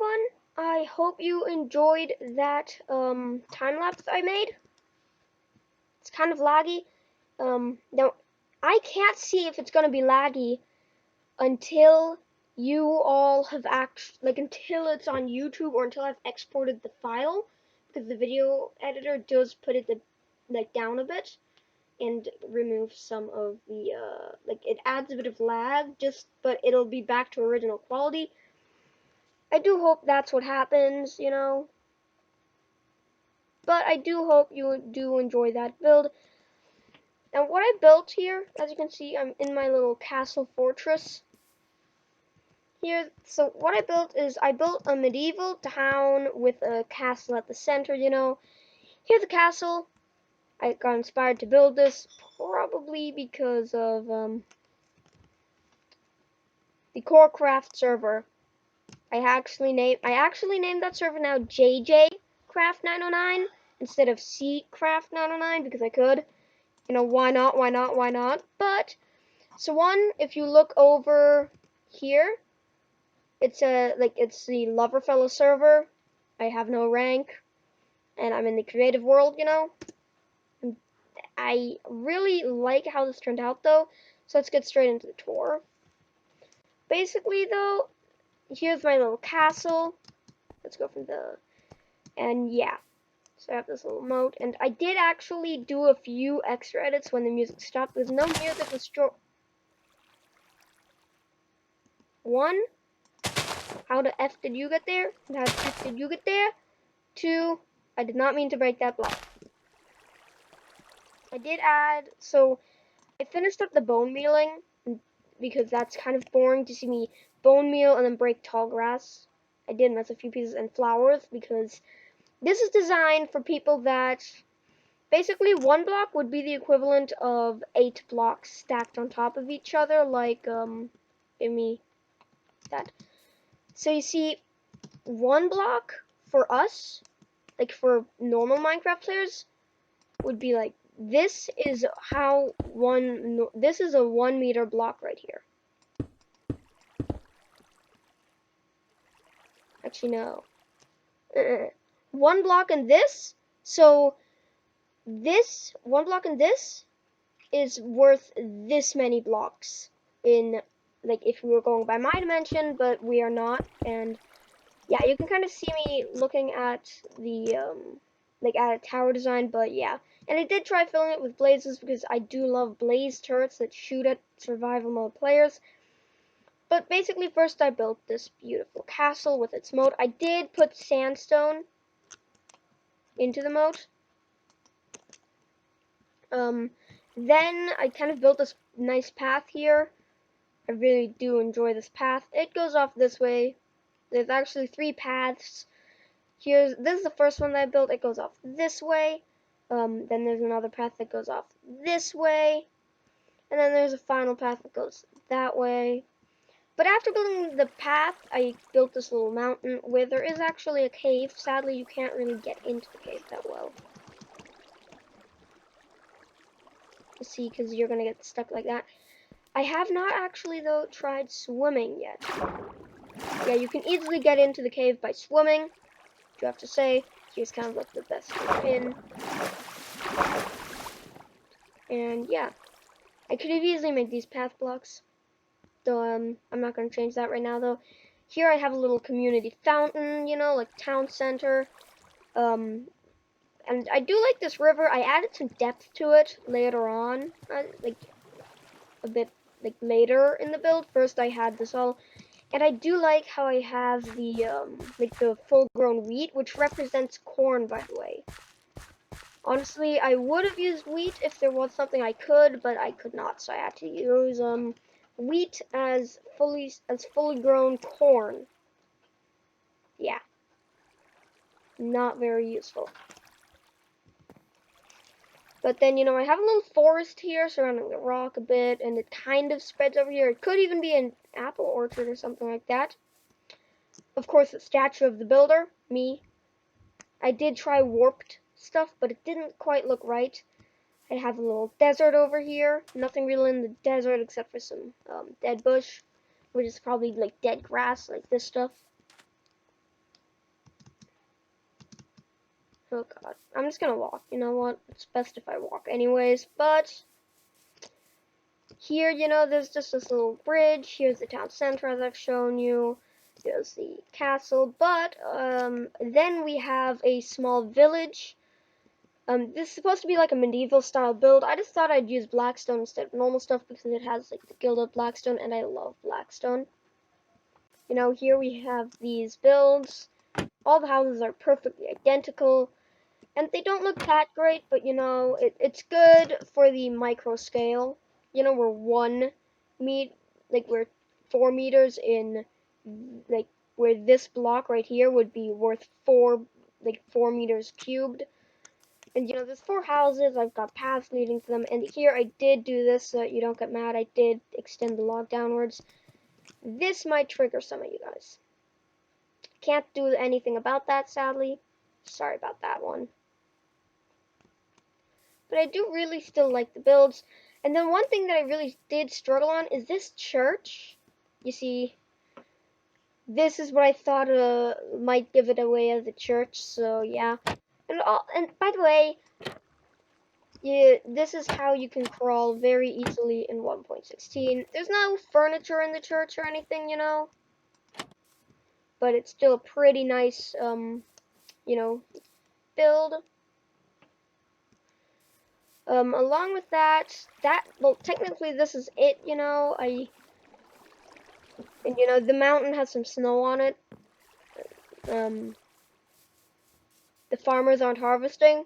everyone. I hope you enjoyed that time lapse I made. It's kind of laggy. Now I can't see if it's gonna be laggy until you all have until it's on YouTube or until I've exported the file, because the video editor does put it down a bit and remove some of the it adds a bit of lag, but it'll be back to original quality. I do hope that's what happens, but I do hope you do enjoy that build. Now what I built here, as you can see, I'm in my little castle fortress here. So what I built is I built a medieval town with a castle at the center, Here's the castle. I got inspired to build this probably because of the Corecraft server. I actually named that server now JJ Craft 909 instead of C Craft 909 because I could. Why not? Why not? Why not? But so if you look over here, it's the Loverfellow server. I have no rank, and I'm in the creative world. I really like how this turned out, though. So let's get straight into the tour. Basically, though, here's my little castle. Let's go from and yeah. So I have this little moat, and I did actually do a few extra edits when the music stopped, because no music was One, how the F did you get there? And how the F did you get there? Two, I did not mean to break that block. I did so I finished up the bone mealing, because that's kind of boring to see me bone meal and then break tall grass. I did mess a few pieces and flowers, because this is designed for people that basically one block would be the equivalent of 8 blocks stacked on top of each other, give me that. So you see, one block for us, for normal Minecraft players, would be like, this is a 1 meter block right here. Actually, no. One block in this, so this, one block in this is worth this many blocks in, if we were going by my dimension, but we are not, and yeah, you can kind of see me looking at the, at a tower design, but yeah. And I did try filling it with blazes, because I do love blaze turrets that shoot at survival mode players. But basically, first I built this beautiful castle with its moat. I did put sandstone into the moat. Then I kind of built this nice path here. I really do enjoy this path. It goes off this way. There's actually 3 paths. This is the first one that I built. It goes off this way. Then there's another path that goes off this way. And then there's a final path that goes that way. But after building the path, I built this little mountain where there is actually a cave. Sadly, you can't really get into the cave that well. See, because you're gonna get stuck like that. I have not actually, though, tried swimming yet. Yeah, you can easily get into the cave by swimming. You have to say, here's kind of the best in. And yeah, I could have easily made these path blocks, though I'm not going to change that right now, though. Here I have a little community fountain, town center. And I do like this river. I added some depth to it later on, a bit later in the build. First I had this all, and I do like how I have the full-grown wheat, which represents corn, by the way. Honestly, I would have used wheat if there was something I could, but I could not, so I had to use wheat as fully grown corn. Yeah, not very useful. But then, I have a little forest here surrounding the rock a bit, and it kind of spreads over here. It could even be an apple orchard or something like that. Of course, the statue of the builder, me. I did try warped stuff, but it didn't quite look right. I have a little desert over here. Nothing real in the desert except for some dead bush, which is probably dead grass, like this stuff. Oh god. I'm just gonna walk. You know what? It's best if I walk anyways. But here, there's just this little bridge. Here's the town center as I've shown you. Here's the castle. But then we have a small village. This is supposed to be like a medieval style build. I just thought I'd use blackstone instead of normal stuff because it has like the gilded blackstone, and I love blackstone. Here we have these builds. All the houses are perfectly identical, and they don't look that great, but it's good for the micro scale. We're we're 4 meters in, like, where this block right here would be worth 4 meters cubed. And there's 4 houses. I've got paths leading to them, and here I did do this so that you don't get mad. I did extend the log downwards. This might trigger some of you guys. Can't do anything about that, sadly. Sorry about that one. But I do really still like the builds. And then one thing that I really did struggle on is this church. You see, this is what I thought might give it away as a church. So yeah. And by the way, this is how you can crawl very easily in 1.16. There's no furniture in the church or anything, but it's still a pretty nice build. Along with that, well, technically this is it, and the mountain has some snow on it. The farmers aren't harvesting,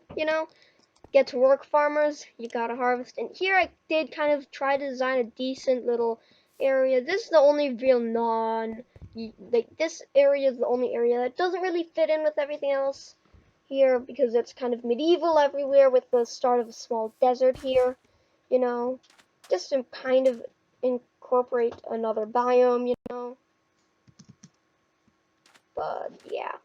Get to work, farmers, you gotta harvest. And here I did kind of try to design a decent little area. This is the only real this area is the only area that doesn't really fit in with everything else here, because it's kind of medieval everywhere with the start of a small desert here, just to kind of incorporate another biome, But yeah,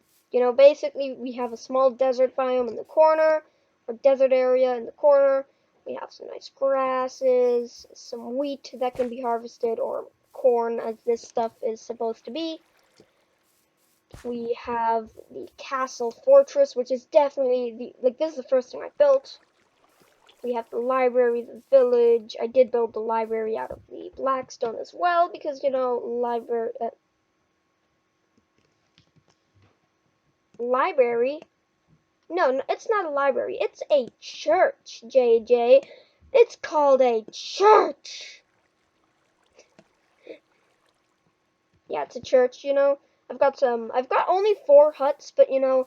basically we have a small desert biome in the corner, or desert area in the corner. We have some nice grasses, some wheat that can be harvested, or corn, as this stuff is supposed to be. We have the castle fortress, which is definitely this is the first thing I built. We have the library, the village. I did build the library out of the blackstone as well, because library. No, it's not a library. It's a church, JJ. It's called a church. Yeah, it's a church, I've got only 4 huts, but for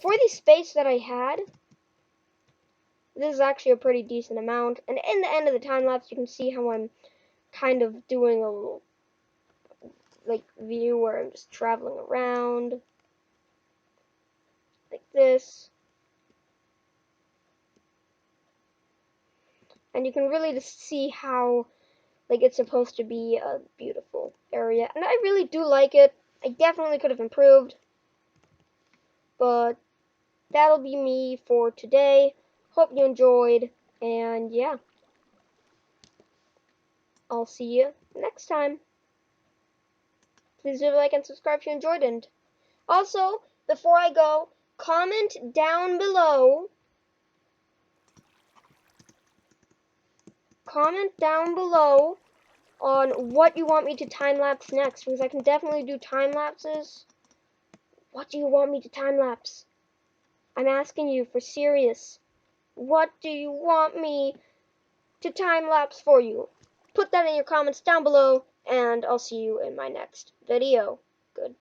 the space that I had, this is actually a pretty decent amount. And in the end of the time lapse, you can see how I'm kind of doing a little view where I'm just traveling around like this. And you can really just see how it's supposed to be a beautiful area. And I really do like it. I definitely could have improved. But that'll be me for today. Hope you enjoyed. And yeah, I'll see you next time. Please do like and subscribe if you enjoyed. And also, before I go, comment down below. On what you want me to time-lapse next, because I can definitely do time-lapses. What do you want me to time-lapse? I'm asking you for serious. What do you want me to time-lapse for you? Put that in your comments down below, and I'll see you in my next video. Good.